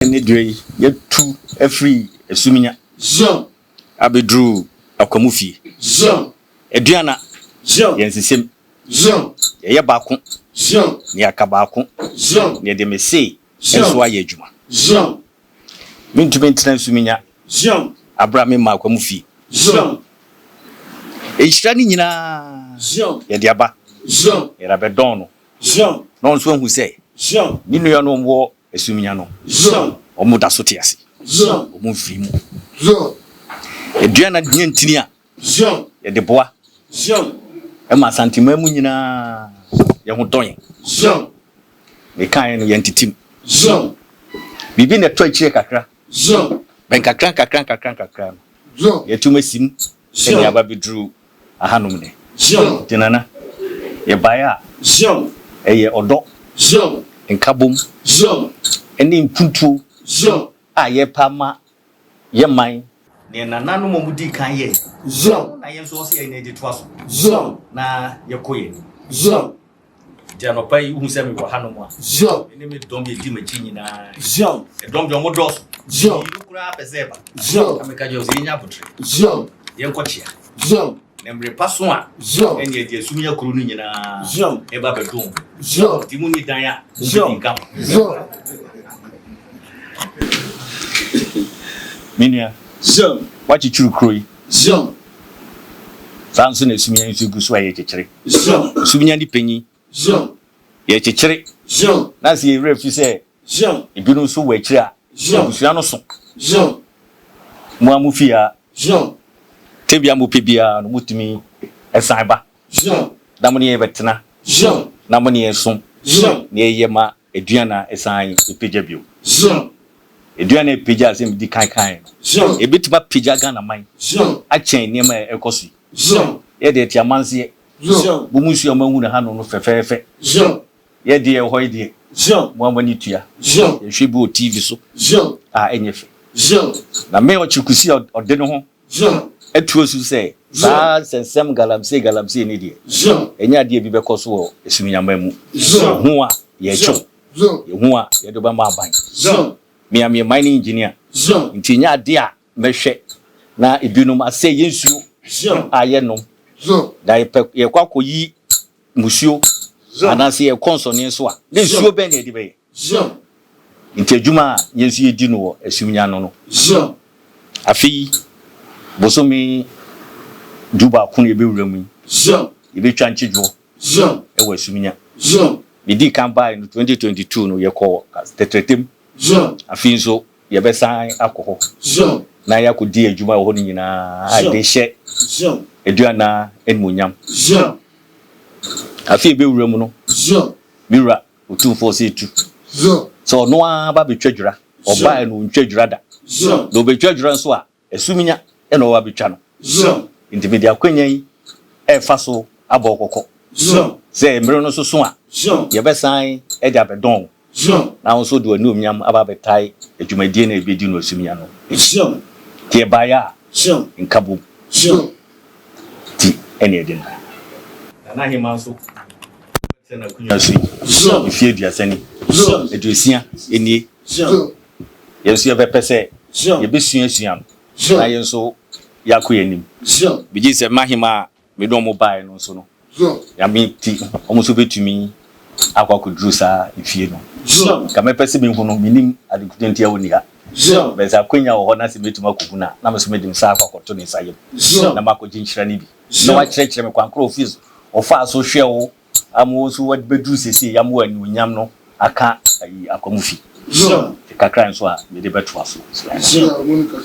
Any day, yet two every Essumenya. Jean Abedru Akwamufi. Jean Ediana. Jean Yensim. Jean Yabakun. Jean Yakabakun. Jean Near the Messay. Juma. Jean Mean to maintain Essumenya. Jean Abraham Makwamufi. Jean Ejranina. Jean Yadiaba. Jean Yarabedono. Jean Non one who say. Jean Nino no war Essumenya no. Jean Omuda sotiasi. Jean Omufrimu. Jean Ediana Nientinia. Jean Yadeboa. Jean Emma Santimamu nyina ye ho don. Jean Me kan ye ntitim. Jean Bibi na to akire kakra. Jean Ben kakra. Jean Ye tumasim. Jean Ye aba bidru ahanum ne. Jean Tinana. Ye baya. Jean Eye odo. Jean Nkabom. Jean Eni mpuntu. Jean Ye pama. Ye man. Ne nananu mo mudi kan ye. Jean Na ye so se ye ne di toaso. Jean Na ye koye. Jean Jano pai unsemi ko hanum a. Jean Eni me dombi di machi nyina. Jean Dombi omo dos. Jean Kura pezeba. Jean Ameka jo zinya putre. Jean Yenkochia. Jean Nemre paso a. Jean Eni de Essumenya kuru nu nyina. Jean Eba bedom. Jean Timuni danya. Jean Jean. Jean Minia. Jean Wachi churu kroi. Jean Sanso na Essumenya nso guso aye chechire. Jean Essumenya di penyi. Jean Ye chechire. Jean Na se ye refi se Jean ibinu so wa chire a. Jean Busua no so. Jean Mo amufia. Jean Tebia mo pebia no mutumi esan ba. Jean Da mo ne ye betena. Jean Na mo ne ye so. Jean Ne ye ma eduana esan epeja bio. Jean Eduana epeja se mdi kan. Jean Ebitima peja Ghana man. Jean A chen ne ma ekosi. Jean Ye de tiamanse. Jean Bumusu amahu na hanu no fefefe. Jean Ye de hoy de. Jean Mo amani tua. Jean Ye hwebu o TV so. Jean Enyefe. Jean Na me Okyere Kusi Odeneho Jean etuo su se. Sa sensem galamse ni de. Jean Enya de bi bekoso o Essumegyamanu. Jean Hu a ye cho. Jean Ye hu a ye do ba ma ban. Jean Me am mining engineer. Jean Nti nya de a mehwe na ebinum ase yensuo Jean aye no. Jean Da ye kwakoyi musuo anase ye konsone so a. De suo ben de be. Jean Nti adwuma yensu ye di no Essumenya no. Jean Afi bosomi juba kun ye be wuramu. Jean Ye be twa nchidwo Jean e wa Essumenya. Jean Bidi kan ba in 2022 no ye ko tetretem. Jean Afi nso ye be san akọ. Jean Na ya ko di adwuma ho no nyina a de hye Jean eduana enmunyam. Jean Afi be wuramu no. Jean Mira otumfo se tu. Jean So no aba betwadwura. Oba no ntwadwura da. Jean Do betwadwura nso a Essumenya e no wa betwa no. Jean Intermedia kwanya yi e fa so abokoko. Jean Se mre no so so a Jean ye besan e dia bedon. Jean Na nso do anu omnyam aba betai adwumadie na ebedi no Essumenya no. Jean Tie baya Jean nkabo Jean ti ene edin. Na hima nso se na kunya so Jean ifie duasani. Jean Edusia enie Jean yesu ye bepese Jean ye besuasua no. Na Jean yenso yakoyanim. Jean Biji se mahima me do mo bae no so no. Jean Ya mi ti omo so betumi akwa kudru sa ifie no. Jean Ka me pese me hu no minim adikutentia woni ha. Jean Be za kwenya wo na se betuma kuguna na me so medim sa akwa koto ne sa yem. Jean Na makoji nchira ni bi. Na wa kyerɛkyerɛ me kwankro office ofa so hwe wo amu so wad bedru sese yam wani onyam no aka ayi akwamufi. Jean Kakra nso a me de beto aso. Jean Monica